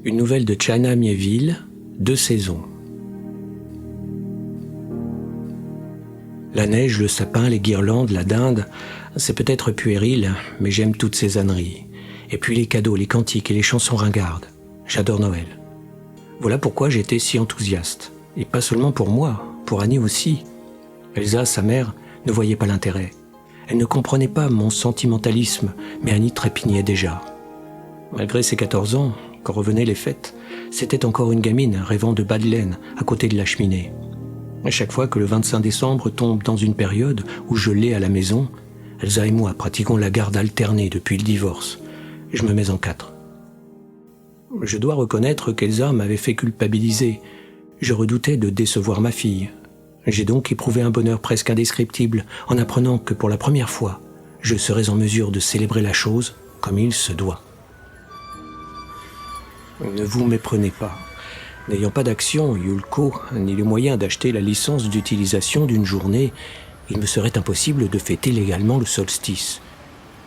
Une nouvelle de China Miéville, 2 saisons. La neige, le sapin, les guirlandes, la dinde, c'est peut-être puéril, mais j'aime toutes ces âneries. Et puis les cadeaux, les cantiques et les chansons ringardes. J'adore Noël. Voilà pourquoi j'étais si enthousiaste. Et pas seulement pour moi, pour Annie aussi. Elsa, sa mère, ne voyait pas l'intérêt. Elle ne comprenait pas mon sentimentalisme, mais Annie trépignait déjà. Malgré ses 14 ans, quand revenaient les fêtes, c'était encore une gamine rêvant de bas de laine à côté de la cheminée. À chaque fois que le 25 décembre tombe dans une période où je l'ai à la maison, Elsa et moi pratiquons la garde alternée depuis le divorce. Je me mets en 4. Je dois reconnaître qu'Elsa m'avait fait culpabiliser. Je redoutais de décevoir ma fille. J'ai donc éprouvé un bonheur presque indescriptible en apprenant que pour la première fois, je serais en mesure de célébrer la chose comme il se doit. Ne vous méprenez pas. N'ayant pas d'action, Yulko, ni les moyens d'acheter la licence d'utilisation d'une journée, il me serait impossible de fêter légalement le solstice.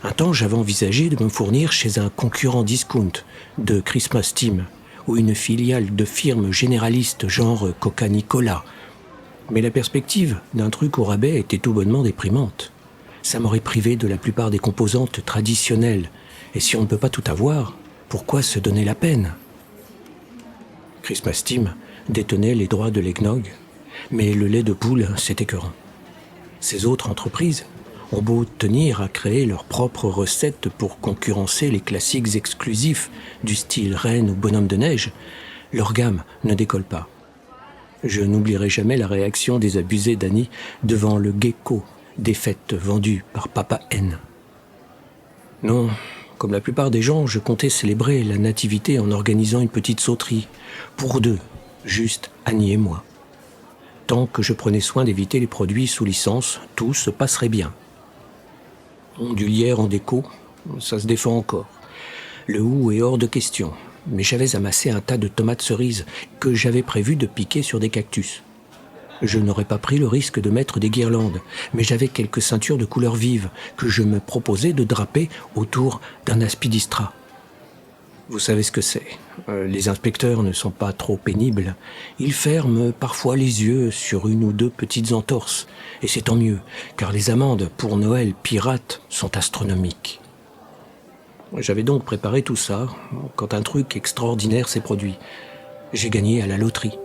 Un temps, j'avais envisagé de me fournir chez un concurrent discount de Christmas Team ou une filiale de firme généraliste genre Coca-Nicola. Mais la perspective d'un truc au rabais était tout bonnement déprimante. Ça m'aurait privé de la plupart des composantes traditionnelles. Et si on ne peut pas tout avoir, pourquoi se donner la peine ? Christmas Team détenait les droits de l'eggnog, mais le lait de poule, c'est écœurant. Ces autres entreprises ont beau tenir à créer leurs propres recettes pour concurrencer les classiques exclusifs du style reine ou bonhomme de neige, leur gamme ne décolle pas. Je n'oublierai jamais la réaction des abusés d'Annie devant le gecko des fêtes vendues par Papa N. Non, comme la plupart des gens, je comptais célébrer la nativité en organisant une petite sauterie. Pour 2, juste Annie et moi. Tant que je prenais soin d'éviter les produits sous licence, tout se passerait bien. Du lierre en déco, ça se défend encore. Le hou est hors de question, mais j'avais amassé un tas de tomates cerises que j'avais prévu de piquer sur des cactus. Je n'aurais pas pris le risque de mettre des guirlandes, mais j'avais quelques ceintures de couleurs vives que je me proposais de draper autour d'un aspidistra. Vous savez ce que c'est. Les inspecteurs ne sont pas trop pénibles. Ils ferment parfois les yeux sur 1 ou 2 petites entorses. Et c'est tant mieux, car les amendes pour Noël pirate sont astronomiques. J'avais donc préparé tout ça quand un truc extraordinaire s'est produit. J'ai gagné à la loterie.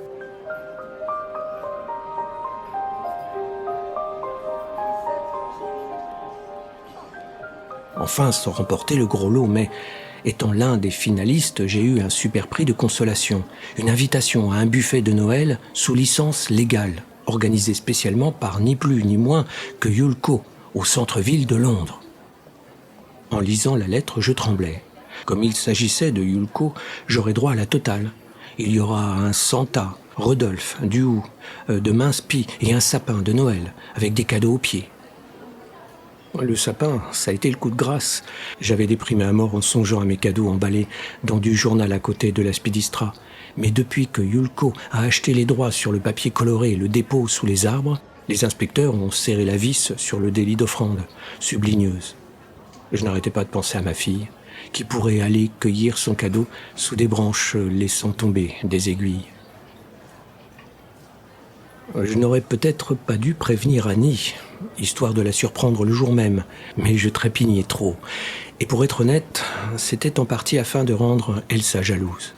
Enfin, sans remporter le gros lot, mais étant l'un des finalistes, j'ai eu un super prix de consolation, une invitation à un buffet de Noël sous licence légale, organisé spécialement par ni plus ni moins que Yulko, au centre-ville de Londres. En lisant la lettre, je tremblais. Comme il s'agissait de Yulko, j'aurais droit à la totale. Il y aura un Santa, Rodolphe, du hou, de minces pies et un sapin de Noël, avec des cadeaux aux pieds. Le sapin, ça a été le coup de grâce. J'avais déprimé à mort en songeant à mes cadeaux emballés dans du journal à côté de l'aspidistra. Mais depuis que Yulko a acheté les droits sur le papier coloré et le dépôt sous les arbres, les inspecteurs ont serré la vis sur le délit d'offrande, subligneuse. Je n'arrêtais pas de penser à ma fille, qui pourrait aller cueillir son cadeau sous des branches laissant tomber des aiguilles. Je n'aurais peut-être pas dû prévenir Annie, histoire de la surprendre le jour même, mais je trépignais trop. Et pour être honnête, c'était en partie afin de rendre Elsa jalouse.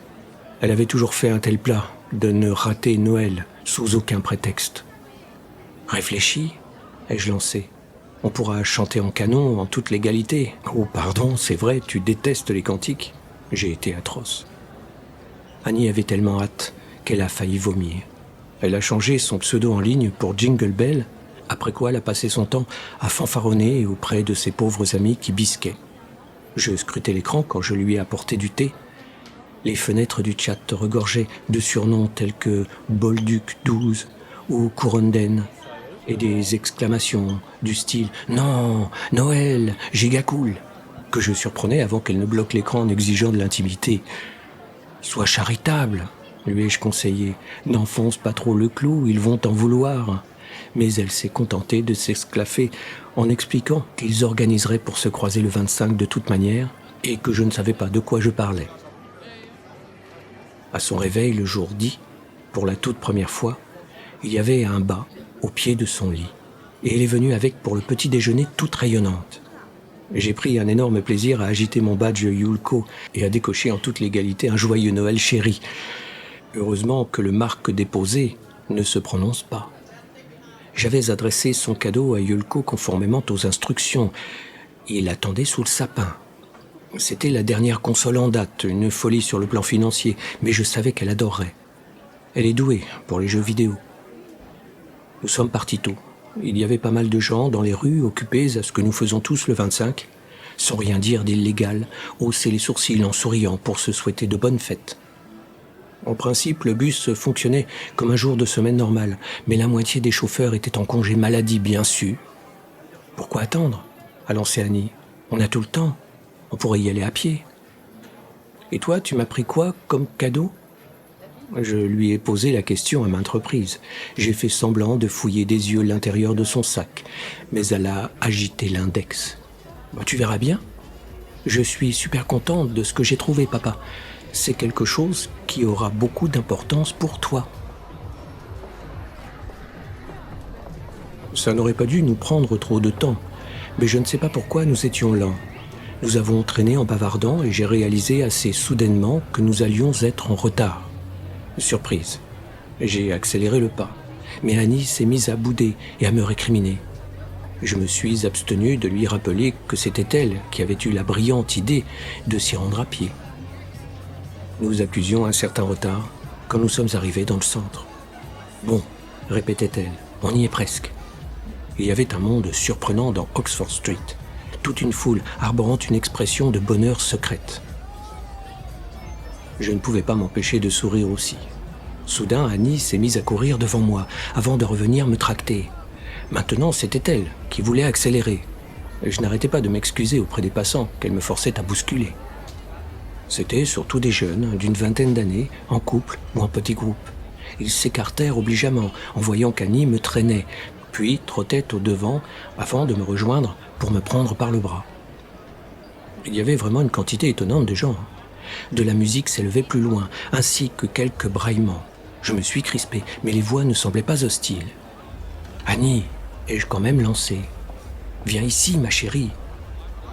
Elle avait toujours fait un tel plat, de ne rater Noël sous aucun prétexte. Réfléchis, ai-je lancé. On pourra chanter en canon en toute légalité. Oh pardon, c'est vrai, tu détestes les cantiques. J'ai été atroce. Annie avait tellement hâte qu'elle a failli vomir. Elle a changé son pseudo en ligne pour Jingle Bell, après quoi elle a passé son temps à fanfaronner auprès de ses pauvres amis qui bisquaient. Je scrutais l'écran quand je lui ai apporté du thé. Les fenêtres du chat regorgeaient de surnoms tels que Bolduc 12 ou Couronne et des exclamations du style « Non, Noël, giga cool !» que je surprenais avant qu'elle ne bloque l'écran en exigeant de l'intimité. « Sois charitable !» lui ai-je conseillé. « N'enfonce pas trop le clou, ils vont t'en vouloir. » Mais elle s'est contentée de s'esclaffer en expliquant qu'ils organiseraient pour se croiser le 25 de toute manière et que je ne savais pas de quoi je parlais. À son réveil le jour dit, pour la toute première fois, il y avait un bas au pied de son lit. Et elle est venue avec pour le petit déjeuner toute rayonnante. J'ai pris un énorme plaisir à agiter mon badge Yulko et à décocher en toute légalité un joyeux Noël chéri. Heureusement que le marque déposé ne se prononce pas. J'avais adressé son cadeau à Yulko conformément aux instructions. Il attendait sous le sapin. C'était la dernière console en date, une folie sur le plan financier, mais je savais qu'elle adorerait. Elle est douée pour les jeux vidéo. Nous sommes partis tôt. Il y avait pas mal de gens dans les rues occupés à ce que nous faisons tous le 25, sans rien dire d'illégal, hausser les sourcils en souriant pour se souhaiter de bonnes fêtes. En principe, le bus fonctionnait comme un jour de semaine normal, mais la moitié des chauffeurs étaient en congé maladie, bien sûr. Pourquoi attendre ? A lancé Annie. On a tout le temps. On pourrait y aller à pied. Et toi, tu m'as pris quoi comme cadeau ? Je lui ai posé la question à maintes reprises. J'ai fait semblant de fouiller des yeux l'intérieur de son sac, mais elle a agité l'index. Tu verras bien. Je suis super contente de ce que j'ai trouvé, papa. C'est quelque chose qui aura beaucoup d'importance pour toi. Ça n'aurait pas dû nous prendre trop de temps, mais je ne sais pas pourquoi nous étions lents. Nous avons traîné en bavardant et j'ai réalisé assez soudainement que nous allions être en retard. Surprise. J'ai accéléré le pas, mais Annie s'est mise à bouder et à me récriminer. Je me suis abstenu de lui rappeler que c'était elle qui avait eu la brillante idée de s'y rendre à pied. Nous accusions un certain retard quand nous sommes arrivés dans le centre. « Bon, » répétait-elle, « on y est presque. » Il y avait un monde surprenant dans Oxford Street, toute une foule arborant une expression de bonheur secrète. Je ne pouvais pas m'empêcher de sourire aussi. Soudain, Annie s'est mise à courir devant moi, avant de revenir me tracter. Maintenant, c'était elle qui voulait accélérer. Je n'arrêtais pas de m'excuser auprès des passants qu'elle me forçait à bousculer. C'étaient surtout des jeunes d'une vingtaine d'années, en couple ou en petits groupes. Ils s'écartèrent obligeamment en voyant qu'Annie me traînait, puis trottaient au devant avant de me rejoindre pour me prendre par le bras. Il y avait vraiment une quantité étonnante de gens. De la musique s'élevait plus loin, ainsi que quelques braillements. Je me suis crispé, mais les voix ne semblaient pas hostiles. « Annie, ai-je quand même lancé ? Viens ici, ma chérie. »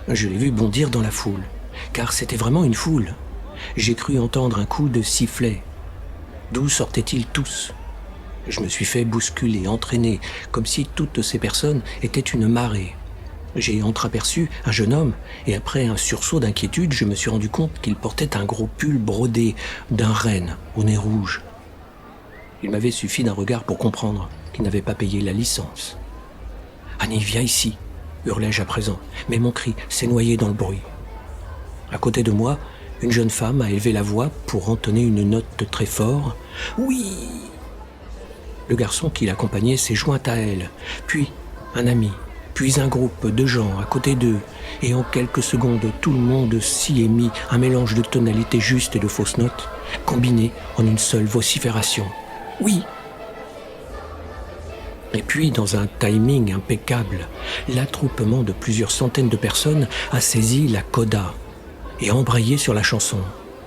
Je l'ai vu bondir dans la foule, car c'était vraiment une foule. J'ai cru entendre un coup de sifflet. D'où sortaient-ils tous ? Je me suis fait bousculer, entraîner, comme si toutes ces personnes étaient une marée. J'ai entreaperçu un jeune homme, et après un sursaut d'inquiétude, je me suis rendu compte qu'il portait un gros pull brodé d'un renne au nez rouge. Il m'avait suffi d'un regard pour comprendre qu'il n'avait pas payé la licence. « Annie, viens ici !» hurlai-je à présent, mais mon cri s'est noyé dans le bruit. À côté de moi, une jeune femme a élevé la voix pour entonner une note très fort. « Oui !» Le garçon qui l'accompagnait s'est joint à elle, puis un ami, puis un groupe de gens à côté d'eux, et en quelques secondes, tout le monde s'y est mis, un mélange de tonalités justes et de fausses notes, combiné en une seule vocifération. « Oui !» Et puis, dans un timing impeccable, l'attroupement de plusieurs centaines de personnes a saisi la coda et embrayé sur la chanson.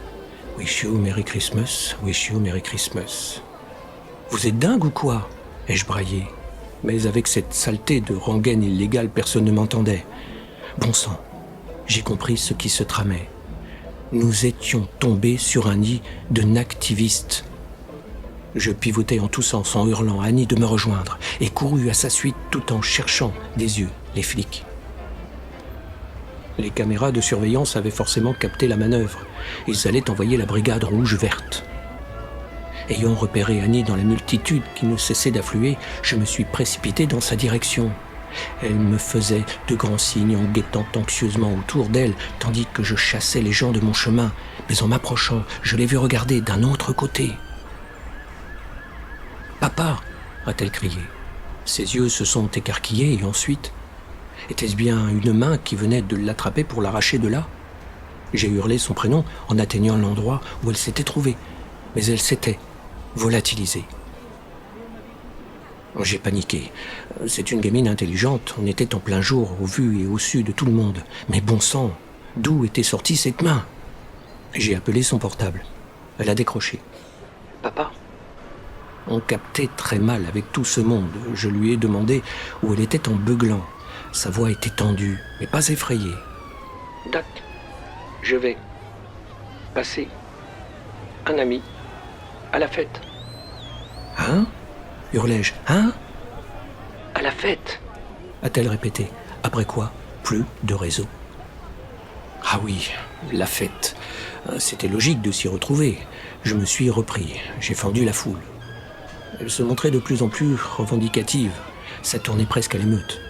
« Wish you Merry Christmas, wish you Merry Christmas. » « Vous êtes dingue ou quoi ?» ai-je braillé. Mais avec cette saleté de rengaine illégale, personne ne m'entendait. Bon sang, j'ai compris ce qui se tramait. Nous étions tombés sur un nid de n'activistes. Je pivotais en tous sens en hurlant à Annie de me rejoindre et courus à sa suite tout en cherchant des yeux les flics. Les caméras de surveillance avaient forcément capté la manœuvre. Ils allaient envoyer la brigade rouge-verte. Ayant repéré Annie dans la multitude qui ne cessait d'affluer, je me suis précipité dans sa direction. Elle me faisait de grands signes en guettant anxieusement autour d'elle, tandis que je chassais les gens de mon chemin. Mais en m'approchant, je l'ai vue regarder d'un autre côté. « Papa !» a-t-elle crié. Ses yeux se sont écarquillés et ensuite... Était-ce bien une main qui venait de l'attraper pour l'arracher de là ? J'ai hurlé son prénom en atteignant l'endroit où elle s'était trouvée, mais elle s'était volatilisée. J'ai paniqué. C'est une gamine intelligente, on était en plein jour, au vu et au su de tout le monde. Mais bon sang, d'où était sortie cette main ? J'ai appelé son portable. Elle a décroché. « Papa ?» On captait très mal avec tout ce monde. Je lui ai demandé où elle était en beuglant. Sa voix était tendue, mais pas effrayée. « Doc, je vais passer un ami à la fête. »« Hein ?» hurlai-je. « Hein ?»« À la fête !» a-t-elle répété. Après quoi, plus de réseau. Ah oui, la fête. C'était logique de s'y retrouver. Je me suis repris. J'ai fendu la foule. Elle se montrait de plus en plus revendicative. Ça tournait presque à l'émeute.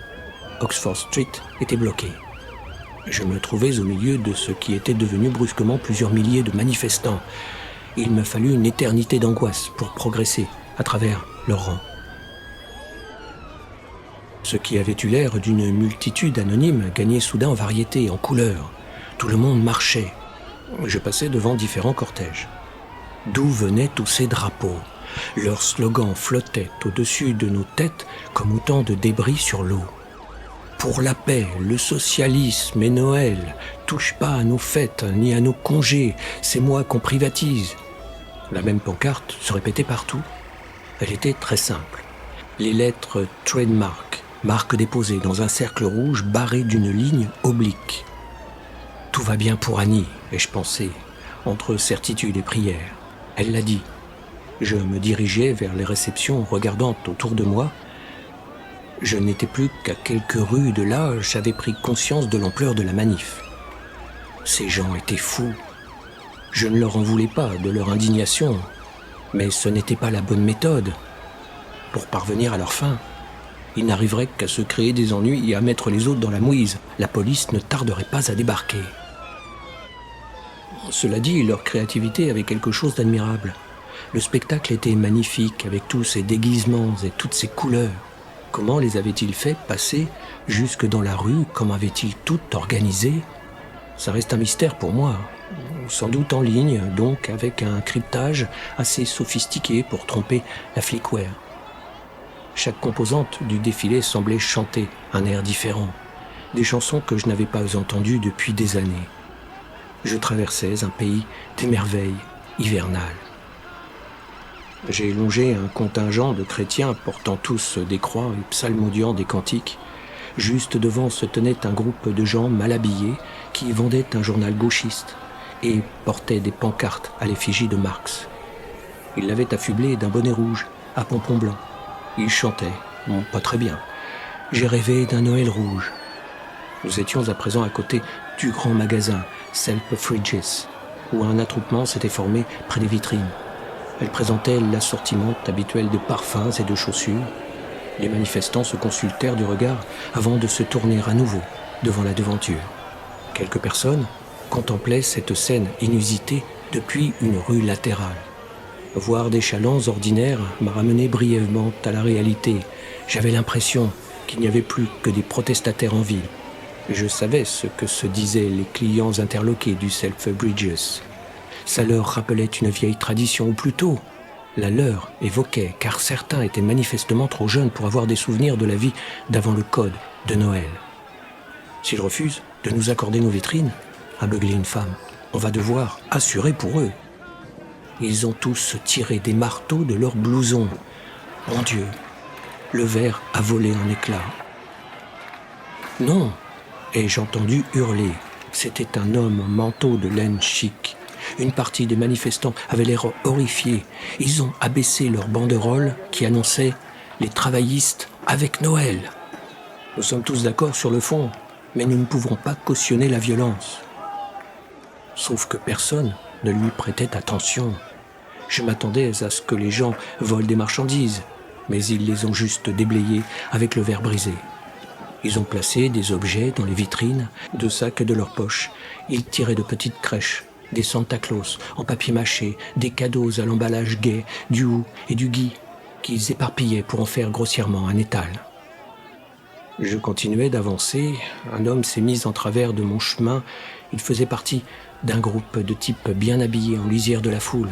Oxford Street était bloquée. Je me trouvais au milieu de ce qui était devenu brusquement plusieurs milliers de manifestants. Il me fallut une éternité d'angoisse pour progresser à travers leurs rangs. Ce qui avait eu l'air d'une multitude anonyme gagnait soudain en variété, en couleur. Tout le monde marchait. Je passais devant différents cortèges. D'où venaient tous ces drapeaux? Leurs slogans flottaient au-dessus de nos têtes comme autant de débris sur l'eau. Pour la paix, le socialisme et Noël, touche pas à nos fêtes ni à nos congés, c'est moi qu'on privatise. La même pancarte se répétait partout. Elle était très simple. Les lettres trademark, marque déposée dans un cercle rouge barré d'une ligne oblique. Tout va bien pour Annie, ai-je pensé, entre certitude et prière. Elle l'a dit. Je me dirigeais vers les réceptions, regardant autour de moi. Je n'étais plus qu'à quelques rues de là, j'avais pris conscience de l'ampleur de la manif. Ces gens étaient fous. Je ne leur en voulais pas de leur indignation, mais ce n'était pas la bonne méthode. Pour parvenir à leur fin, ils n'arriveraient qu'à se créer des ennuis et à mettre les autres dans la mouise. La police ne tarderait pas à débarquer. Cela dit, leur créativité avait quelque chose d'admirable. Le spectacle était magnifique, avec tous ces déguisements et toutes ces couleurs. Comment les avait-ils fait passer jusque dans la rue? Comment avaient-ils tout organisé? Ça reste un mystère pour moi. Sans doute en ligne, donc avec un cryptage assez sophistiqué pour tromper la flickware. Chaque composante du défilé semblait chanter un air différent, des chansons que je n'avais pas entendues depuis des années. Je traversais un pays des merveilles hivernales. J'ai longé un contingent de chrétiens portant tous des croix et psalmodiant des cantiques. Juste devant se tenait un groupe de gens mal habillés qui vendaient un journal gauchiste et portaient des pancartes à l'effigie de Marx. Ils l'avaient affublé d'un bonnet rouge à pompons blancs. Ils chantaient, pas très bien. J'ai rêvé d'un Noël rouge. Nous étions à présent à côté du grand magasin Selfridges, où un attroupement s'était formé près des vitrines. Elle présentait l'assortiment habituel de parfums et de chaussures. Les manifestants se consultèrent du regard avant de se tourner à nouveau devant la devanture. Quelques personnes contemplaient cette scène inusitée depuis une rue latérale. Voir des chalands ordinaires m'a ramené brièvement à la réalité. J'avais l'impression qu'il n'y avait plus que des protestataires en ville. Je savais ce que se disaient les clients interloqués du Selfridges. Ça leur rappelait une vieille tradition, ou plutôt, la leur évoquait, car certains étaient manifestement trop jeunes pour avoir des souvenirs de la vie d'avant le code de Noël. S'ils refusent de nous accorder nos vitrines, a beuglé une femme, on va devoir assurer pour eux. Ils ont tous tiré des marteaux de leurs blousons. Mon Dieu, le verre a volé en éclats. Non, ai-je entendu hurler. C'était un homme en manteau de laine chic. Une partie des manifestants avait l'air horrifiés. Ils ont abaissé leurs banderoles qui annonçaient « Les travaillistes avec Noël ». Nous sommes tous d'accord sur le fond, mais nous ne pouvons pas cautionner la violence. Sauf que personne ne lui prêtait attention. Je m'attendais à ce que les gens volent des marchandises, mais ils les ont juste déblayées avec le verre brisé. Ils ont placé des objets dans les vitrines, de sacs de leurs poches. Ils tiraient de petites crèches, des Santa Claus en papier mâché, des cadeaux à l'emballage gai, du hou et du gui, qu'ils éparpillaient pour en faire grossièrement un étal. Je continuais d'avancer, un homme s'est mis en travers de mon chemin. Il faisait partie d'un groupe de types bien habillés en lisière de la foule.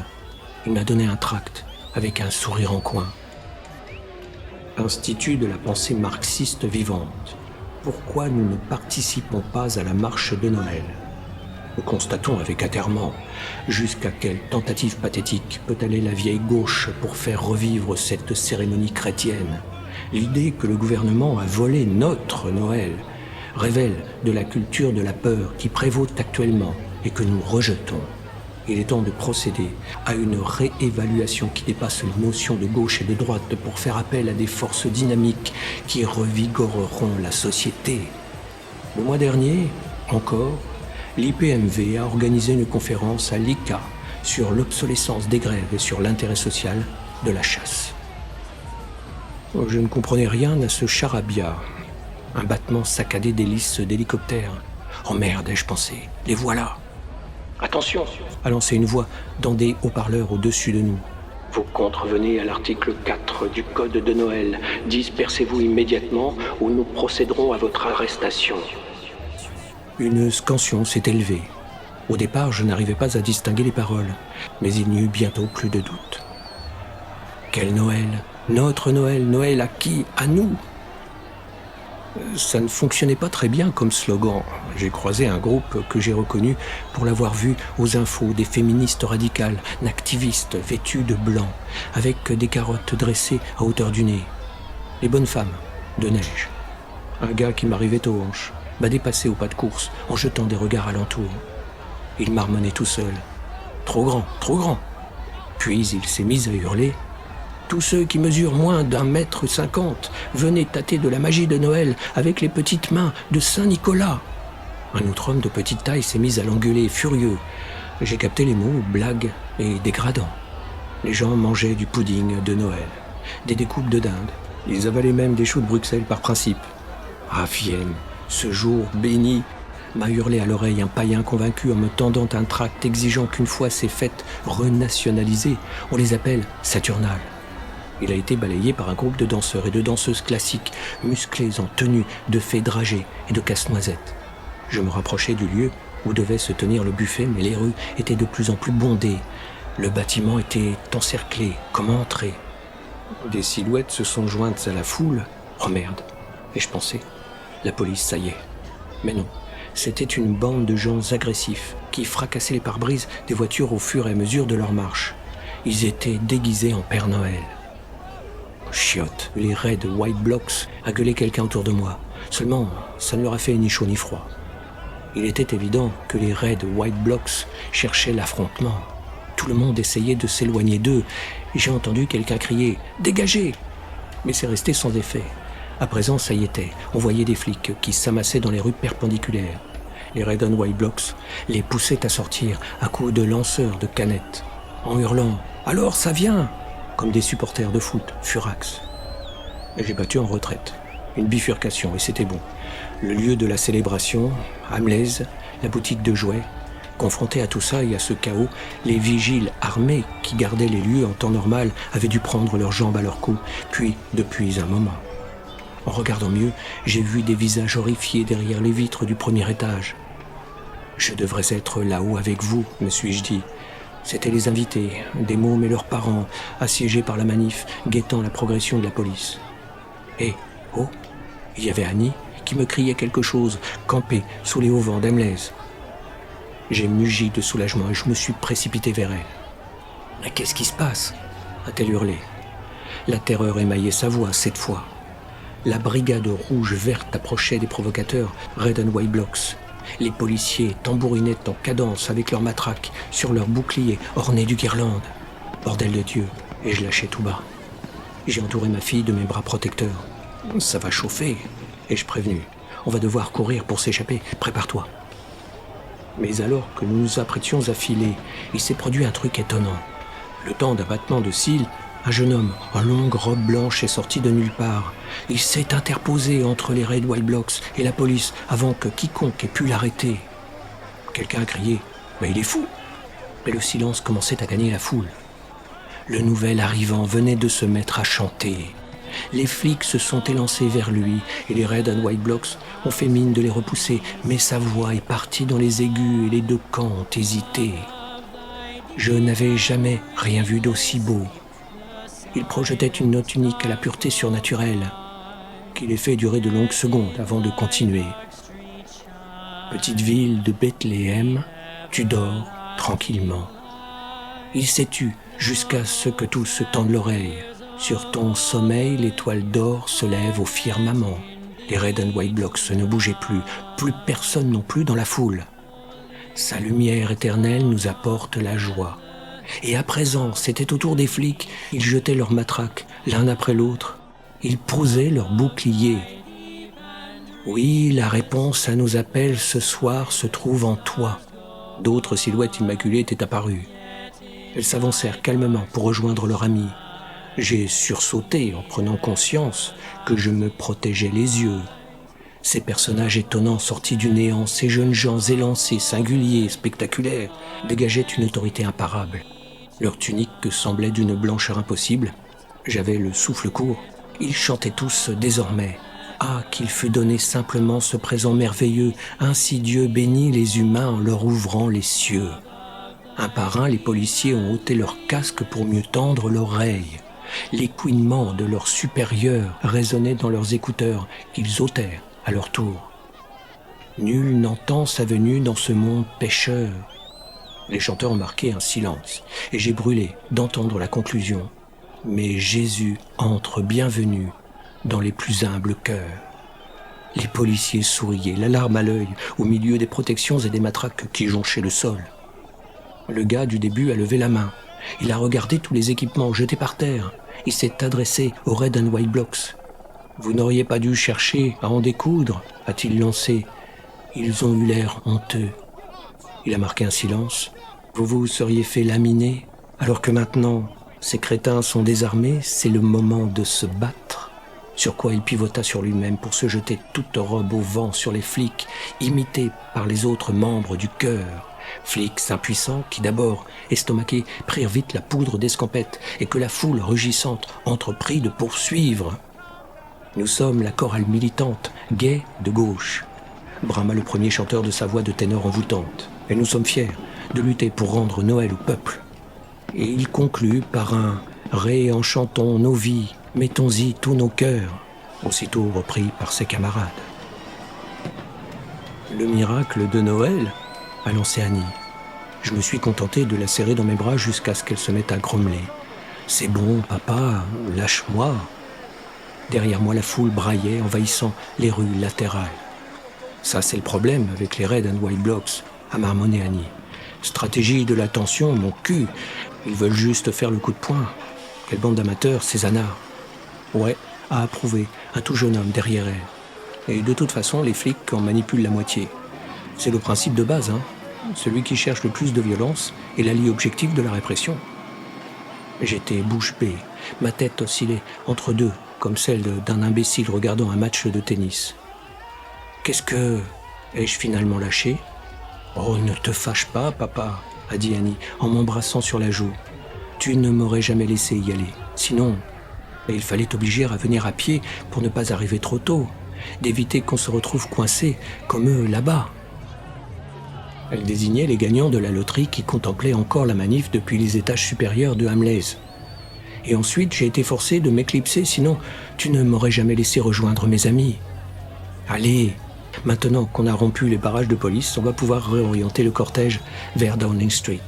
Il m'a donné un tract avec un sourire en coin. Institut de la pensée marxiste vivante. Pourquoi nous ne participons pas à la marche de Noël? Nous constatons avec atterrement jusqu'à quelle tentative pathétique peut aller la vieille gauche pour faire revivre cette cérémonie chrétienne. L'idée que le gouvernement a volé notre Noël révèle de la culture de la peur qui prévaut actuellement et que nous rejetons. Il est temps de procéder à une réévaluation qui dépasse les notions de gauche et de droite pour faire appel à des forces dynamiques qui revigoreront la société. Le mois dernier, encore, l'IPMV a organisé une conférence à l'ICA sur l'obsolescence des grèves et sur l'intérêt social de la chasse. Je ne comprenais rien à ce charabia, un battement saccadé d'hélices d'hélicoptères. Oh merde, ai-je pensé, les voilà. Attention, a lancé une voix dans des haut-parleurs au-dessus de nous. Vous contrevenez à l'article 4 du Code de Noël. Dispersez-vous immédiatement ou nous procéderons à votre arrestation. Une scansion s'est élevée. Au départ, je n'arrivais pas à distinguer les paroles, mais il n'y eut bientôt plus de doute. Quel Noël ? Notre Noël, Noël à qui ? À nous ? Ça ne fonctionnait pas très bien comme slogan. J'ai croisé un groupe que j'ai reconnu pour l'avoir vu aux infos, des féministes radicales, activistes vêtues de blanc, avec des carottes dressées à hauteur du nez. Les bonnes femmes, de neige. Un gars qui m'arrivait aux hanches m'a dépassé au pas de course en jetant des regards alentour. Il marmonnait tout seul. Trop grand, trop grand. Puis il s'est mis à hurler. Tous ceux qui mesurent moins d'1,50 m venaient tâter de la magie de Noël avec les petites mains de Saint-Nicolas. Un autre homme de petite taille s'est mis à l'engueuler, furieux. J'ai capté les mots blagues et dégradants. Les gens mangeaient du pudding de Noël, des découpes de dinde. Ils avalaient même des choux de Bruxelles par principe. Ah, Vienne, ce jour béni, m'a hurlé à l'oreille un païen convaincu en me tendant un tract exigeant qu'une fois ces fêtes renationalisées, on les appelle Saturnales. Il a été balayé par un groupe de danseurs et de danseuses classiques, musclés en tenue de fées dragées et de casse-noisettes. Je me rapprochais du lieu où devait se tenir le buffet, mais les rues étaient de plus en plus bondées. Le bâtiment était encerclé, comme entré. Des silhouettes se sont jointes à la foule. Oh merde, ai-je pensé. La police, ça y est. Mais non, c'était une bande de gens agressifs qui fracassaient les pare-brises des voitures au fur et à mesure de leur marche. Ils étaient déguisés en Père Noël. Chiotte, les Red White Blocks a gueulé quelqu'un autour de moi. Seulement, ça ne leur a fait ni chaud ni froid. Il était évident que les Red White Blocks cherchaient l'affrontement. Tout le monde essayait de s'éloigner d'eux. J'ai entendu quelqu'un crier « Dégagez !» Mais c'est resté sans effet. À présent, ça y était. On voyait des flics qui s'amassaient dans les rues perpendiculaires. Les Red and White Blocks les poussaient à sortir à coups de lanceurs de canettes, en hurlant « Alors, ça vient !» comme des supporters de foot, furax. J'ai battu en retraite. Une bifurcation, et c'était bon. Le lieu de la célébration, Amlaise, la boutique de jouets. Confrontés à tout ça et à ce chaos, les vigiles armés qui gardaient les lieux en temps normal avaient dû prendre leurs jambes à leur cou, puis depuis un moment. En regardant mieux, j'ai vu des visages horrifiés derrière les vitres du premier étage. Je devrais être là-haut avec vous, me suis-je dit. C'étaient les invités, des mômes et leurs parents, assiégés par la manif, guettant la progression de la police. Et, oh, il y avait Annie qui me criait quelque chose, campée sous les hauts vents d'Amlaise. J'ai mugi de soulagement et je me suis précipité vers elle. « Mais qu'est-ce qui se passe ?» a-t-elle hurlé. La terreur émaillait sa voix cette fois. La brigade rouge-verte approchait des provocateurs, Red and White Blocks. Les policiers tambourinaient en cadence avec leurs matraques sur leurs boucliers ornés du guirlande. Bordel de Dieu, et je lâchais tout bas. J'ai entouré ma fille de mes bras protecteurs. Ça va chauffer, ai-je prévenu. On va devoir courir pour s'échapper, prépare-toi. Mais alors que nous nous apprêtions à filer, il s'est produit un truc étonnant. Le temps d'un battement de cils, un jeune homme en longue robe blanche est sorti de nulle part. Il s'est interposé entre les Red White Blocks et la police avant que quiconque ait pu l'arrêter. Quelqu'un a crié « Mais il est fou !» Mais le silence commençait à gagner la foule. Le nouvel arrivant venait de se mettre à chanter. Les flics se sont élancés vers lui et les Red and White Blocks ont fait mine de les repousser, mais sa voix est partie dans les aigus et les deux camps ont hésité. Je n'avais jamais rien vu d'aussi beau. Il projetait une note unique à la pureté surnaturelle, qui les fait durer de longues secondes avant de continuer. Petite ville de Bethléem, Tu dors tranquillement. Il s'est tu jusqu'à ce que tous se tendent l'oreille. Sur ton sommeil, l'étoile d'or se lève au firmament. Les Red and White Blocks ne bougeaient plus personne non plus dans la foule. Sa lumière éternelle nous apporte la joie. Et à présent, c'était au tour des flics. Ils jetaient leurs matraques, l'un après l'autre. Ils posaient leurs boucliers. Oui, la réponse à nos appels ce soir se trouve en toi. D'autres silhouettes immaculées étaient apparues. Elles s'avancèrent calmement pour rejoindre leur ami. J'ai sursauté en prenant conscience que je me protégeais les yeux. Ces personnages étonnants sortis du néant, ces jeunes gens élancés, singuliers, spectaculaires, dégageaient une autorité imparable. Leur tunique semblait d'une blancheur impossible. J'avais le souffle court. Ils chantaient tous désormais. Ah, qu'il fut donné simplement ce présent merveilleux, ainsi Dieu bénit les humains en leur ouvrant les cieux. Un par un, les policiers ont ôté leurs casques pour mieux tendre l'oreille. Les couinements de leurs supérieurs résonnaient dans leurs écouteurs, qu'ils ôtèrent à leur tour. Nul n'entend sa venue dans ce monde pécheur. Les chanteurs ont marqué un silence, et j'ai brûlé d'entendre la conclusion. Mais Jésus entre bienvenu dans les plus humbles cœurs. Les policiers souriaient, la larme à l'œil, au milieu des protections et des matraques qui jonchaient le sol. Le gars du début a levé la main. Il a regardé tous les équipements jetés par terre. Il s'est adressé aux Red and White Blocks. « Vous n'auriez pas dû chercher à en découdre ?» a-t-il lancé. Ils ont eu l'air honteux. Il a marqué un silence. « Vous vous seriez fait laminer, alors que maintenant, ces crétins sont désarmés, c'est le moment de se battre. » Sur quoi il pivota sur lui-même pour se jeter toute robe au vent sur les flics, imités par les autres membres du chœur. Flics impuissants qui d'abord, estomaqués, prirent vite la poudre d'escampette et que la foule rugissante entreprit de poursuivre. Nous sommes la chorale militante, gaie de gauche, brama le premier chanteur de sa voix de ténor envoûtante. Et nous sommes fiers de lutter pour rendre Noël au peuple. Et il conclut par un « réenchantons nos vies, mettons-y tous nos cœurs », aussitôt repris par ses camarades. Le miracle de Noël, a lancé Annie. Je me suis contenté de la serrer dans mes bras jusqu'à ce qu'elle se mette à grommeler. « C'est bon, papa, lâche-moi !» Derrière moi, la foule braillait, envahissant les rues latérales. « Ça, c'est le problème avec les Red and White Blocks », a marmonné Annie. « Stratégie de la tension, mon cul. Ils veulent juste faire le coup de poing. Quelle bande d'amateurs, ces anards !»« Ouais, a approuvé, un tout jeune homme derrière elle. Et de toute façon, les flics en manipulent la moitié. C'est le principe de base, hein. Celui qui cherche le plus de violence est l'allié objectif de la répression. » J'étais bouche bée, ma tête oscillait entre deux, comme celle d'un imbécile regardant un match de tennis. « Qu'est-ce que... » ai-je finalement lâché ? « Oh, ne te fâche pas, papa, » a dit Annie, en m'embrassant sur la joue. « Tu ne m'aurais jamais laissé y aller. Sinon, il fallait t'obliger à venir à pied pour ne pas arriver trop tôt, d'éviter qu'on se retrouve coincé comme eux là-bas. » Elle désignait les gagnants de la loterie qui contemplaient encore la manif depuis les étages supérieurs de Hamleys. Et ensuite, j'ai été forcé de m'éclipser, sinon tu ne m'aurais jamais laissé rejoindre mes amis. Allez, maintenant qu'on a rompu les barrages de police, on va pouvoir réorienter le cortège vers Downing Street.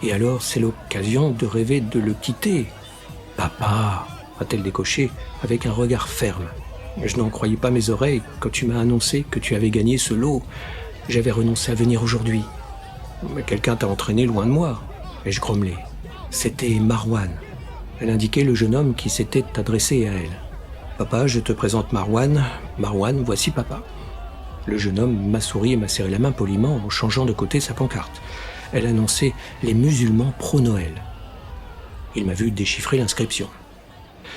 Et alors, c'est l'occasion de rêver de le quitter. « Papa !» a-t-elle décoché avec un regard ferme. Je n'en croyais pas mes oreilles quand tu m'as annoncé que tu avais gagné ce lot. J'avais renoncé à venir aujourd'hui. Mais quelqu'un t'a entraîné loin de moi. Et je grommelais. C'était Marwan. Elle indiquait le jeune homme qui s'était adressé à elle. « Papa, je te présente Marwan. Marwan, voici papa. » Le jeune homme m'a souri et m'a serré la main poliment en changeant de côté sa pancarte. Elle annonçait « Les musulmans pro-Noël ». Il m'a vu déchiffrer l'inscription.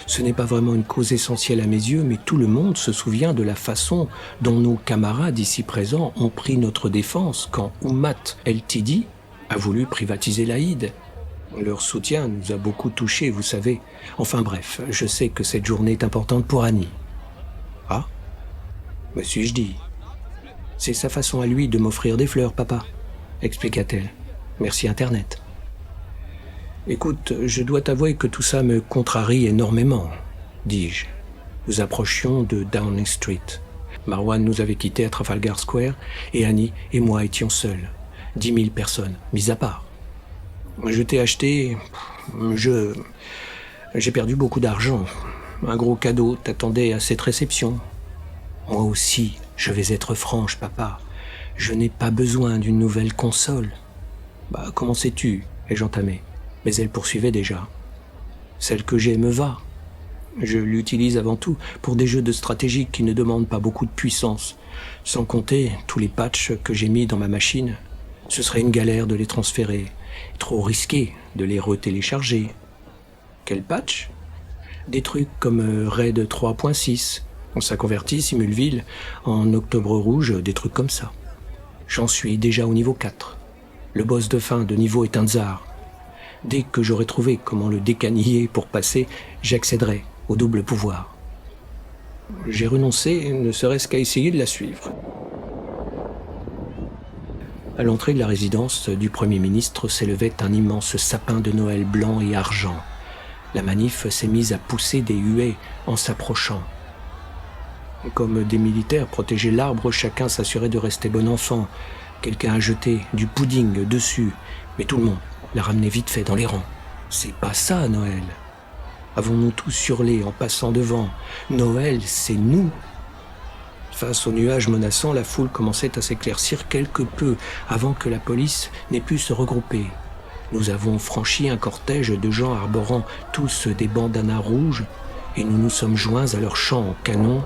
Ce n'est pas vraiment une cause essentielle à mes yeux, mais tout le monde se souvient de la façon dont nos camarades ici présents ont pris notre défense quand Oumat El-Tidi a voulu privatiser l'Aïd. Leur soutien nous a beaucoup touchés, vous savez. Enfin bref, je sais que cette journée est importante pour Annie. Ah, me suis-je dit. C'est sa façon à lui de m'offrir des fleurs, papa, expliqua-t-elle. Merci Internet. Écoute, je dois t'avouer que tout ça me contrarie énormément, dis-je. Nous approchions de Downing Street. Marwan nous avait quittés à Trafalgar Square et Annie et moi étions seuls. 10 000 personnes, mis à part. Je t'ai acheté... J'ai perdu beaucoup d'argent. Un gros cadeau t'attendait à cette réception. Moi aussi, je vais être franche, papa. Je n'ai pas besoin d'une nouvelle console. Bah, comment sais-tu? Ai-je entamé. Mais elle poursuivait déjà. Celle que j'ai me va. Je l'utilise avant tout pour des jeux de stratégie qui ne demandent pas beaucoup de puissance. Sans compter tous les patchs que j'ai mis dans ma machine. Ce serait une galère de les transférer. Trop risqué de les retélécharger. Quel patch? Des trucs comme RAID 3.6. Ça convertit Simulville en Octobre Rouge, des trucs comme ça. J'en suis déjà au niveau 4. Le boss de fin de niveau est un tsar. Dès que j'aurai trouvé comment le décaniller pour passer, j'accéderai au double pouvoir. J'ai renoncé, ne serait-ce qu'à essayer de la suivre. À l'entrée de la résidence du Premier ministre s'élevait un immense sapin de Noël blanc et argent. La manif s'est mise à pousser des huées en s'approchant. Comme des militaires protégeaient l'arbre, chacun s'assurait de rester bon enfant. Quelqu'un a jeté du pudding dessus, mais tout le monde l'a ramené vite fait dans les rangs. C'est pas ça, Noël. Avons-nous tous hurlé en passant devant? Noël, c'est nous. Face aux nuages menaçants, la foule commençait à s'éclaircir quelque peu avant que la police n'ait pu se regrouper. Nous avons franchi un cortège de gens arborant tous des bandanas rouges et nous nous sommes joints à leur chant en canon.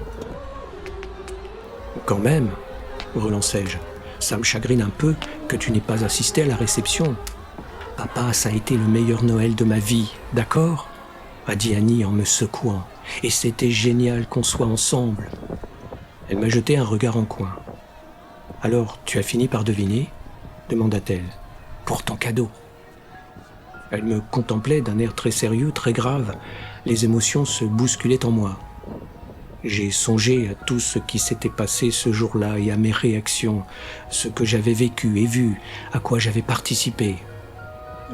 Quand même, relançai-je, ça me chagrine un peu que tu n'aies pas assisté à la réception. Papa, ça a été le meilleur Noël de ma vie, d'accord? A dit Annie en me secouant. Et c'était génial qu'on soit ensemble. Elle m'a jeté un regard en coin. Alors, tu as fini par deviner? Demanda-t-elle. Pour ton cadeau. Elle me contemplait d'un air très sérieux, très grave. Les émotions se bousculaient en moi. J'ai songé à tout ce qui s'était passé ce jour-là et à mes réactions, ce que j'avais vécu et vu, à quoi j'avais participé.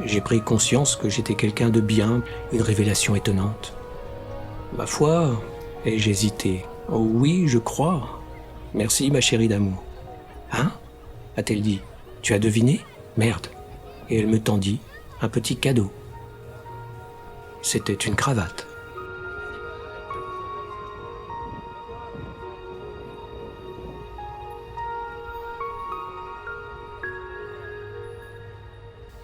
J'ai pris conscience que j'étais quelqu'un de bien, une révélation étonnante. Ma foi, ai-je hésité. Oh oui, je crois. Merci, ma chérie d'amour. Hein? A-t-elle dit. Tu as deviné? Merde. Et elle me tendit un petit cadeau. C'était une cravate.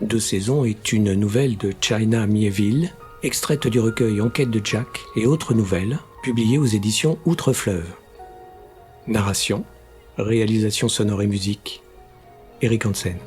Deux saisons est une nouvelle de China Miéville, extraite du recueil Enquête de Jack et autres nouvelles, publiées aux éditions Outre-Fleuve. Narration, réalisation sonore et musique, Eric Hansen.